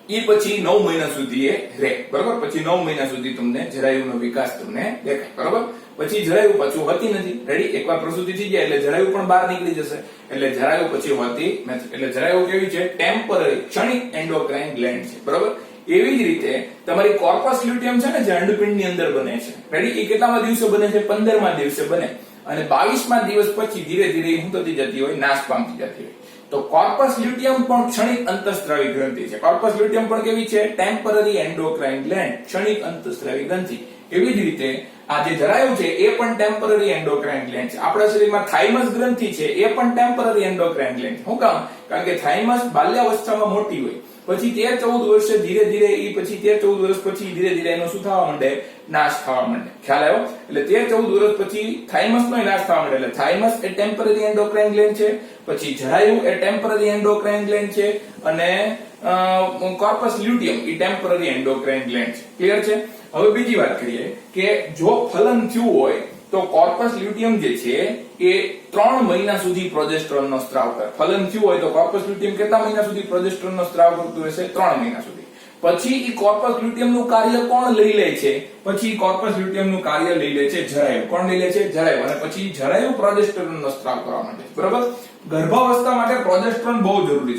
એ પછી 9 મહિના સુધી એ રહે. બરોબર. પછી 9 મહિના સુધી તમને જરાયુનો વિકાસ તમને દેખાય. બરોબર. પછી જરાયુ પાછું હોતી નથી. રેડી. એકવાર પ્રસૂતિ થઈ જાય એટલે જરાયુ પણ બહાર નીકળી જશે. એટલે જરાયુ પછી હોતી નથી. એટલે જરાયુ કેવી છે? ટેમ્પરરી, ક્ષણિક એન્ડોક્રાઇન ગ્લેન્ડ છે. બરોબર. એવી જ રીતે તમારી કોર્પસ લ્યુટિયમ છે ને, જે અંડપિંડની અંદર બને છે. રેડી. એ કેટલામા દિવસે બને છે? 15મા દિવસે બને. અને 22મા દિવસ પછી ધીરે ધીરે શું થતી જતી હોય? નાશ પામતી જતી હોય. તો કોર્પસ લ્યુટિયમ પણ ક્ષણિક અંતઃસ્ત્રાવી ગ્રંથિ છે. કોર્પસ લ્યુટિયમ પણ કેવી છે? ટેમ્પરરી એન્ડોક્રાઇન ગ્લેન્ડ, ક્ષણિક અંતઃસ્ત્રાવી ગ્રંથિ. એવી જ રીતે આ જે જરાયુ છે એ પણ ટેમ્પરરી એન્ડોક્રાઇન ગ્લેન્ડ છે. આપણા શરીરમાં થાઇમસ ગ્રંથિ છે એ પણ ટેમ્પરરી એન્ડોક્રાઇન ગ્લેન્ડ છે. શું કામ? કારણ કે થાઇમસ બાલ્યાવસ્થામાં મોટી હોય, પછી 13-14 વર્ષે ધીરે ધીરે પછી 13-14 વર્ષ પછી ધીરે ધીરે એનો શું થવા માંડે? નાશ થવા માંડે. ખ્યાલ આવ્યો? એટલે 13-14 વર્ષ પછી થાઇમસનો નાશ થવા માંડે. એટલે થાઇમસ એ ટેમ્પરરી એન્ડોક્રાઇન ગ્લેન્ડ છે. પછી જરાયુ એ ટેમ્પરરી એન્ડોક્રાઇન ગ્લેન્ડ છે. અને કોર્પસ લ્યુટિયમ એ ટેમ્પરરી એન્ડોક્રાઇન ગ્લેન્ડ છે. ક્લિયર છે? હવે બીજી વાત કરીએ કે જો ફલન થયું હોય તો કોર્પસ લ્યુટિયમ જે છે એ 3 મહિના સુધી પ્રોજેસ્ટેરોનનો સ્ત્રાવ કરે. ફલન થયું હોય તો કોર્પસ લ્યુટિયમ કેટલા મહિના સુધી પ્રોજેસ્ટેરોનનો સ્ત્રાવ કરતું રહેશે? 3 મહિના સુધી. પછી ઈ કોર્પસ લ્યુટિયમનું કાર્ય કોણ લઈ લે છે? પછી કોર્પસ લ્યુટિયમનું કાર્ય લઈ લે છે જરાયુ. કોણ લઈ લે છે? જરાયુ. અને પછી જરાયુ પ્રોજેસ્ટેરોનનો સ્ત્રાવ કરવા માંડે છે. બરોબર. ગર્ભાવસ્થા માટે પ્રોજેસ્ટેરોન બહુ જરૂરી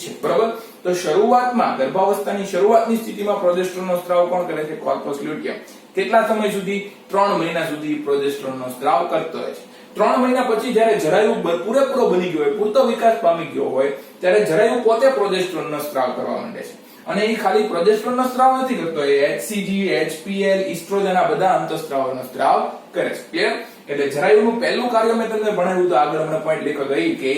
છે. બરોબર. તો શરૂઆતમાં ગર્ભાવસ્થાની શરૂઆતની સ્થિતિમાં પ્રોજેસ્ટેરોનનો સ્ત્રાવ કોણ કરે છે? Corpus luteum. કેટલા સમય સુધી? 3 મહિના સુધી પ્રોજેસ્ટેરોનનો સ્ત્રાવ કરતો રહે છે. 3 મહિના પછી જ્યારે જરાયુ પૂરેપૂરો બની ગયો હોય, પૂરતો વિકાસ પામી ગયો હોય, ત્યારે જરાયુ પોતે પ્રોજેસ્ટેરોનનો સ્ત્રાવ કરવા માંડે છે. અને એ ખાલી પ્રોજેસ્ટેરોનનો સ્ત્રાવ નથી કરતો, એ HCG, HPL, ઈસ્ટ્રોજન આ બધા અંતઃસ્ત્રાવોનો સ્ત્રાવ કરે છે. ક્લિયર? એટલે જરાયુનું પહેલું કાર્ય મેં તમને ભણાવ્યું તો આગળ હમણાં પોઈન્ટ લખો ગઈ કે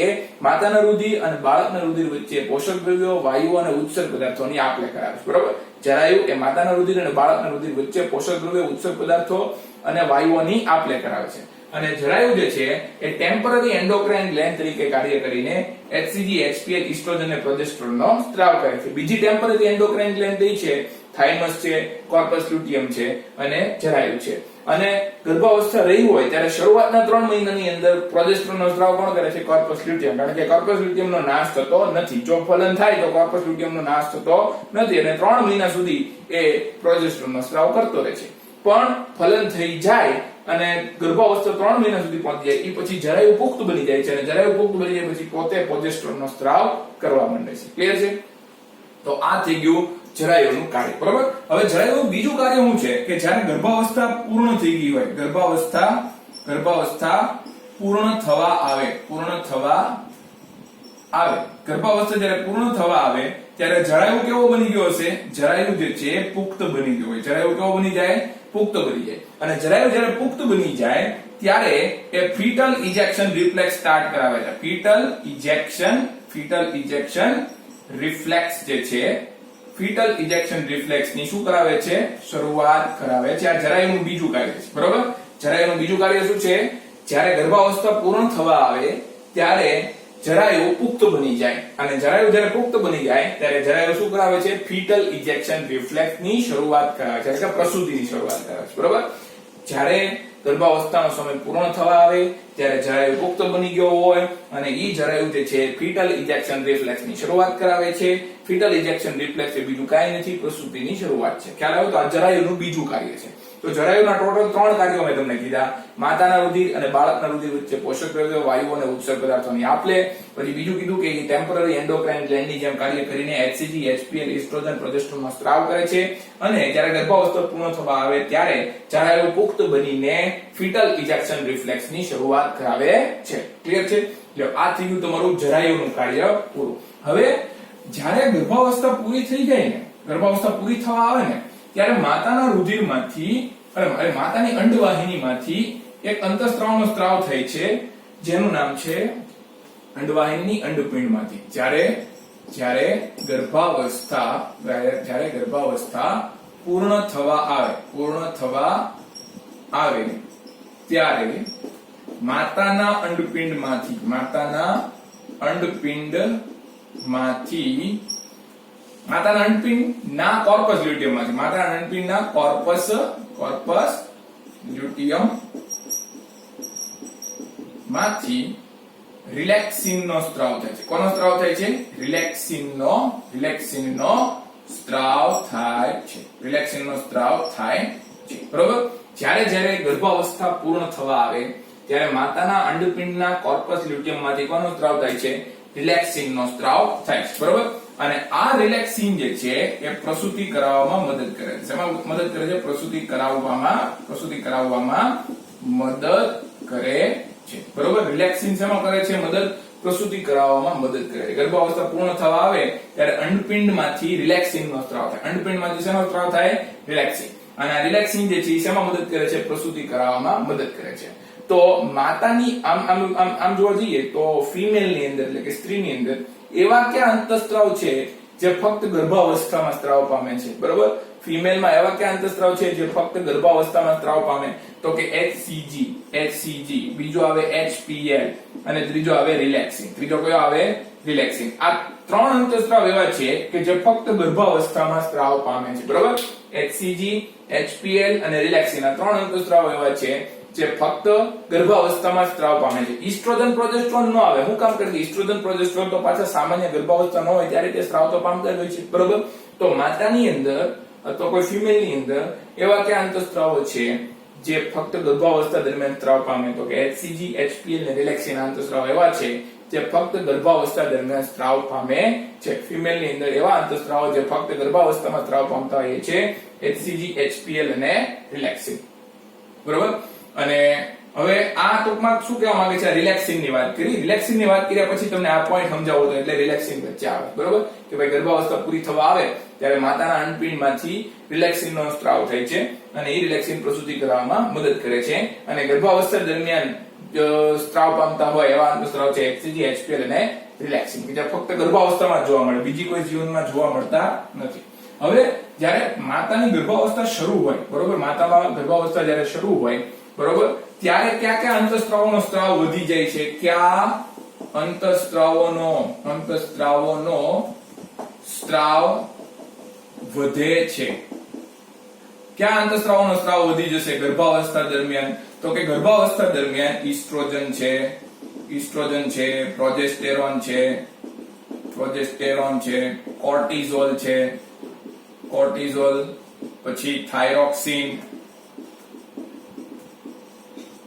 માતાના રુધિર અને બાળકના રુધિર વચ્ચે પોષક દ્રવ્યો, વાયુઓ અને ઉત્સર્ગ પદાર્થોની આપ-લે કરાવે છે. બરોબર. જરાયુ એ માતાના રુધિર અને બાળકના રુધિર વચ્ચે પોષક દ્રવ્યો, ઉત્સર્ગ પદાર્થો અને વાયુઓની આપ-લે કરાવે છે. અને જરાયુ જે છે એ ટેમ્પરરી એન્ડોક્રાઇન ગ્લેન્ડ તરીકે કાર્ય કરીને HCG, HPL, ઈસ્ટ્રોજન અને પ્રોજેસ્ટેરોનનો સ્ત્રાવ કરે છે. બીજી ટેમ્પરરી એન્ડોક્રાઇન ગ્લેન્ડ કઈ છે? થાઇમસ છે, કોર્પસ લ્યુટિયમ છે અને જરાયુ છે. અને ગર્ભાવસ્થા રહી હોય ત્યારે શરૂઆતના 3 મહિનાની અંદર પ્રોજેસ્ટેરોનનો સ્ત્રાવ કોણ કરે છે? Corpus luteum. કારણ કે કોર્પસ લ્યુટિયમનો નાશ થતો નથી. જો ફલન થાય તો કોર્પસ લ્યુટિયમનો નાશ થતો નથી અને 3 મહિના સુધી એ પ્રોજેસ્ટેરોનનો સ્ત્રાવ કરતો રહે છે. પણ ફલન થઈ જાય અને ગર્ભાવસ્થા 3 મહિના સુધી પહોંચી જાય એ પછી જરાયુ પુખ્ત બની જાય છે. અને જરાયુ પુખ્ત બની જાય પછી પોતે પ્રોજેસ્ટેરોનનો સ્ત્રાવ કરવા માંડે છે. ક્લિયર છે? તો આ થઈ ગયું જરાયુનું કાર્ય. બરોબર. હવે જરાયુનું બીજું કાર્ય શું છે કે જ્યારે ગર્ભાવસ્થા પૂર્ણ થઈ ગઈ હોય, ગર્ભાવસ્થા પૂર્ણ થવા આવે, ગર્ભાવસ્થા જ્યારે પૂર્ણ થવા આવે ત્યારે જરાયુ કેવો બની ગયો હશે? જરાયુ જે છે પુખ્ત બની ગયો હોય. જરાયુ કેવો બની જાય? પુખ્ત બની જાય. અને જરાયુ જ્યારે પુખ્ત બની જાય ત્યારે એ ફીટલ ઇજેક્શન રિફ્લેક્સ સ્ટાર્ટ કરાવે છે. ફીટલ ઇજેક્શન રિફ્લેક્સ જે છે, ફીટલ ઇજેક્શન રિફ્લેક્સ ની શું કરાવે છે? શરૂઆત કરાવે છે. આ જરાયુનું બીજું કાર્ય છે. બરોબર. જરાયુનું બીજું કાર્ય શું છે? જ્યારે ગર્ભાવસ્થા પૂર્ણ થવા આવે ત્યારે જરાયુ પુખ્ત બની જાય. અને જરાયુ જ્યારે પુખ્ત બની જાય ત્યારે જરાયુ શું કરાવે છે? ફીટલ ઇજેક્શન રિફ્લેક્સ ની શરૂઆત કરાવે છે, એટલે કે પ્રસૂતિની શરૂઆત કરાવે છે. બરોબર. જ્યારે ગર્ભાવસ્થાનો સમય પૂર્ણ થવા આવે ત્યારે જરાયુ પુખ્ત બની ગયો હોય અને ઈ જરાયુ જે છે ફીટલ ઇજેક્શન રિફ્લેક્સ ની શરૂઆત કરાવે છે. ફીટલ ઇજેક્શન રિફ્લેક્સ એ બીજું કાંઈ નથી, પ્રસૂતિની શરૂઆત છે. ખ્યાલ આવ્યો? તો આ જરાયુનું બીજું કાર્ય છે. તો જરાયુના ટોટલ 3 કાર્યો મેં તમને કીધા માતાના રુધિર અને બાળકના રુધિર વચ્ચે પોષક દ્રવ્યો, વાયુઓ અને ઉત્સર્ગ પદાર્થોની આપ-લે. પછી બીજું કીધું કે ટેમ્પરરી એન્ડોક્રાઇન ગ્લેન્ડની જેમ કાર્ય કરીને HCG, HPL, ઇસ્ટ્રોજન, પ્રોજેસ્ટેરોનનો સ્ત્રાવ કરે છે અને જ્યારે ગર્ભાવસ્થા પૂર્ણ થવા આવે ત્યારે જરાયુ પુખ્ત બનીને ફીટલ ઇજેક્શન રિફ્લેક્સની શરૂઆત કરાવે છે. ક્લિયર છે? જો આ થઈ ગયું તમારું જરાયુનું કાર્ય પૂરું. હવે જ્યારે ગર્ભાવસ્થા પૂરી થઈ જાય ને, ગર્ભાવસ્થા પૂરી થવા આવે ને ત્યારે માતાના રુધિરમાંથી માતાની અંડવાહિનીમાંથી એક અંતઃસ્ત્રાવનો સ્ત્રાવ થાય છે જેનું નામ છે અંડવાહિની અંડપિંડમાંથી. જ્યારે ગર્ભાવસ્થા પૂર્ણ થવા આવે ત્યારે માતાના અંડપિંડના કોર્પસ લ્યુટિયમ માંથી રિલેક્સિનનો સ્ત્રાવ થાય છે. કોનો સ્ત્રાવ થાય છે? રિલેક્સિનનો સ્ત્રાવ થાય છે. બરોબર? જ્યારે ગર્ભાવસ્થા પૂર્ણ થવા આવે ત્યારે માતાના અંડપિંડના કોર્પસ લ્યુટિયમમાંથી કોનો સ્ત્રાવ થાય છે? રિલેક્સિનનો સ્ત્રાવ થાય છે. બરોબર? અને આ રિલેક્સિન જે છે એ પ્રસૂતિ કરાવવામાં મદદ કરે છે. શેમાં મદદ કરે છે? પ્રસૂતિ કરાવવામાં મદદ કરે છે. બરોબર? રિલેક્સિન શેમાં કરે છે મદદ? પ્રસૂતિ કરાવવામાં મદદ કરે છે. ગર્ભાવસ્થા પૂર્ણ થવા આવે ત્યારે અંડપિંડમાંથી રિલેક્સિનનો સ્ત્રાવ થાય. અંડપિંડમાંથી શેનો સ્ત્રાવ થાય? રિલેક્સિન. અને આ રિલેક્સિન જે છે શેમાં મદદ કરે છે? પ્રસૂતિ કરાવવામાં મદદ કરે છે. તો માતાની આમ જોવા જઈએ તો ફિમેલની અંદર એટલે કે સ્ત્રીની અંદર એવા કયા અંતઃસ્ત્રાવ છે જે ફક્ત ગર્ભાવસ્થામાં સ્ત્રાવ પામે છે? બરોબર? ફિમેલમાં એવા કયા અંતઃસ્ત્રાવ છે જે ફક્ત ગર્ભાવસ્થામાં સ્ત્રાવ પામે? તો કે HCG, બીજો આવે HPL અને ત્રીજો આવે રિલેક્સિન. ત્રીજો કયો આવે? રિલેક્સિન. આ ત્રણ અંતઃસ્ત્રાવ એવા છે કે જે ફક્ત ગર્ભાવસ્થામાં સ્ત્રાવ પામે છે. બરોબર? HCG, HPL અને રિલેક્સિન આ ત્રણ અંતઃસ્ત્રાવ એવા છે જે ફક્ત ગર્ભાવસ્થામાં સ્ત્રાવ પામે છે. ઇસ્ટ્રોજન, પ્રોજેસ્ટેરોન ન આવે. હું કામ કરતી? ઇસ્ટ્રોજન, પ્રોજેસ્ટેરોન તો પાછા સામાન્ય ગર્ભાવસ્થા ન હોય ત્યારે તે સ્ત્રાવ તો પામતા જ હોય છે. બરોબર? તો માતાની અંદર અથવા કોઈ ફિમેલની અંદર એવા કયા અંતઃસ્ત્રાવો છે જે ફક્ત ગર્ભાવસ્થા દરમિયાન સ્ત્રાવ પામે? તો કે HCG, HPL અને રિલેક્સિન અંતઃસ્ત્રાવ એવા છે જે ફક્ત ગર્ભાવસ્થા દરમિયાન સ્ત્રાવ પામે છે. ફિમેલની અંદર એવા અંતઃસ્ત્રાવો જે ફક્ત ગર્ભાવસ્થામાં સ્ત્રાવ પામતા હોય છે HCG, HPL અને રિલેક્સિન. બરોબર? અને હવે આ ટૂંકમાં શું કહેવા માંગે છે? રિલેક્સિનની વાત કરી. રિલેક્સિનની વાત કર્યા પછી તમને આ પોઈન્ટ સમજાવો તો એટલે રિલેક્સિન વચ્ચે આવે. બરોબર? કે ભાઈ ગર્ભાવસ્થા પૂરી થવા આવે ત્યારે માતાના અંડપિંડમાંથી રિલેક્સિનનો સ્ત્રાવ થાય છે અને એ રિલેક્સિન પ્રસૂતિ કરવામાં મદદ કરે છે. અને ગર્ભાવસ્થા દરમિયાન સ્ત્રાવ પામતા હોય એવા અંતઃસ્ત્રાવ છે HCG, HPL અને રિલેક્સિન કે જે ફક્ત ગર્ભાવસ્થામાં જોવા મળે, બીજી કોઈ જીવનમાં જોવા મળતા નથી. હવે જ્યારે માતાની ગર્ભાવસ્થા શરૂ હોય, બરોબર, માતામાં ગર્ભાવસ્થા જ્યારે શરૂ હોય, બરોબર, ત્યારે કયા કયા અંતઃસ્ત્રાવોનો સ્ત્રાવ વધી જાય છે? કયા અંતઃસ્ત્રાવોનો સ્ત્રાવ વધે છે? કયા અંતઃસ્ત્રાવોનો સ્ત્રાવ વધી જશે ગર્ભાવસ્થા દરમિયાન? તો કે ગર્ભાવસ્થા દરમિયાન ઇસ્ટ્રોજન છે, પ્રોજેસ્ટેરોન છે, કોર્ટિઝોલ, પછી થાઇરોક્સિન,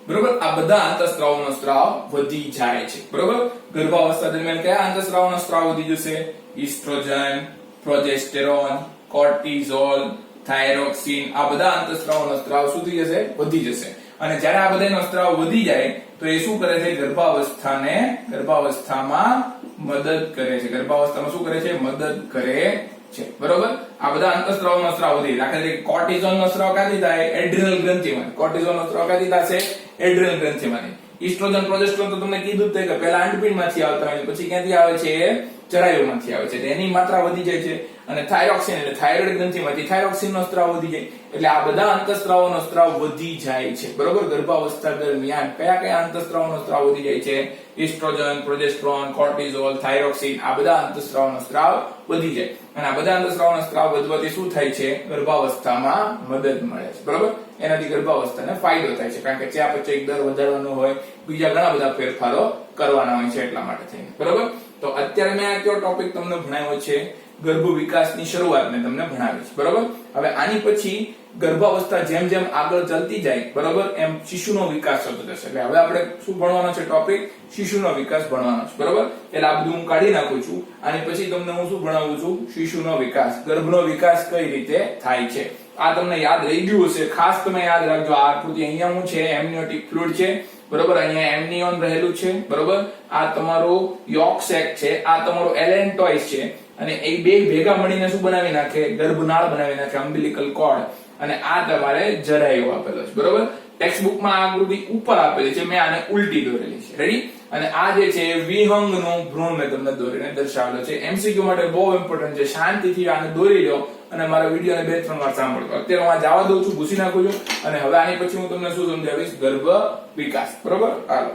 બરોબર, આ બધા અંતઃસ્ત્રાવોનો સ્ત્રાવ વધી જાય છે. બરોબર? ગર્ભાવસ્થા દરમિયાન કયા અંતઃસ્ત્રાવોનો સ્ત્રાવ વધી જશે? ઇસ્ટ્રોજન, પ્રોજેસ્ટેરોન, કોર્ટિઝોલ, થાઇરોક્સિન, આ બધા અંતઃસ્ત્રાવોનો સ્ત્રાવ શું થઈ જશે? વધી જશે. અને જ્યારે આ બધાનો સ્ત્રાવ વધી જાય તો એ શું કરે છે? ગર્ભાવસ્થામાં મદદ કરે છે. ગર્ભાવસ્થામાં શું કરે છે? મદદ કરે છે. બરોબર? આ બધા અંતઃસ્ત્રાવોનો સ્ત્રાવ વધી. દાખલા તરીકે કોર્ટિઝોલનો સ્ત્રાવ ક્યાંથી થાય? એડ્રિનલ ગ્રંથિમાંથી. કોર્ટિઝોલનો સ્ત્રાવ ક્યાંથી થશે? એડ્રિનલ ગ્રંથિમાંથી. ઇસ્ટ્રોજન, પ્રોજેસ્ટેરોન તો તમને કીધું જ કે પહેલા અંડપિંડમાંથી આવતા હોય, પછી ક્યાંથી આવે છે? જરાયુમાંથી આવે છે. એની માત્રા વધી જાય છે. અને થાઇરોક્સિન એટલે થાઇરોઇડ ગ્રંથિમાંથી થાઇરોક્સિનનો સ્ત્રાવ વધી જાય. એટલે આ બધા અંતઃસ્ત્રાવોનો સ્ત્રાવ વધી જાય છે. બરોબર? ગર્ભાવસ્થા દરમિયાન કયા કયા અંતઃસ્ત્રાવોનો સ્ત્રાવ વધી જાય છે? ઇસ્ટ્રોજન, પ્રોજેસ્ટેરોન, કોર્ટિઝોલ, થાઇરોક્સિન, આ બધા અંતઃસ્ત્રાવોનો સ્ત્રાવ વધી જાય. અને આ બધા અંતઃસ્ત્રાવોનો સ્ત્રાવ વધવાથી શું થાય છે? ગર્ભાવસ્થામાં મદદ મળે છે. બરોબર? એનાથી ગર્ભાવસ્થાને ફાયદો થાય છે, કારણ કે ચયાપચય દર વધારવાનો હોય, બીજા ઘણા બધા ફેરફારો કરવાના હોય છે એટલા માટે થઈને. બરોબર? તો અત્યારે મેં આ કયો ટોપિક તમને ભણાવ્યો છે? ગર્ભ વિકાસની શરૂઆત મેં તમને ભણાવી છે, બરોબર. હવે આની પછી ગર્ભાવસ્થા જેમ જેમ આગળ ચાલતી જાય, બરોબર, એમ શિશુનો વિકાસ થતો જશે. એટલે હવે આપણે શું ભણવાનો છે ટોપિક? શિશુનો વિકાસ ભણવાનો છે, બરોબર. એટલે આ બધું હું કાઢી નાખું છું. આની પછી તમને હું શું ભણાવું છું? શિશુનો વિકાસ, ગર્ભનો વિકાસ કઈ રીતે થાય છે. આ તમને યાદ રહી ગયું હશે, ખાસ તમે યાદ રાખજો. આ આકૃતિ અહીંયા હું છે એમનિયોટિક ફ્લુઇડ છે, બરોબર. અહીંયા એમનિયોન રહેલું છે, બરોબર. આ તમારો યોક સેક છે, આ તમારો એલેન્ટોઇસ છે, અને એ બે ભેગા મળીને શું બનાવી નાખે? ગર્ભનાળ બનાવી નાખે, અમ્બિલિકલ કોર્ડ. અને આ તમારે જરાયો આપેલો છે, બરોબર. ટેક્સ્ટ બુકમાં આ આકૃતિ ઉપર આપેલી છે, મેં આને ઉલટી દોરેલી છે. રેડી? અને આ જે છે વિહંગનો ભ્રૂણ મેં તમને દોરીને દર્શાવેલો છે. એમસીક્યુ માટે બહુ ઇમ્પોર્ટન્ટ છે. શાંતિથી આને દોરી લો અને મારા વિડીયોને 2-3 વાર સાંભળો. અત્યારે હું આ જવા દઉં છું, ભૂસી નાખું છું, અને હવે આની પછી હું તમને શું સમજાવીશ? ગર્ભ વિકાસ, બરોબર. હાલો.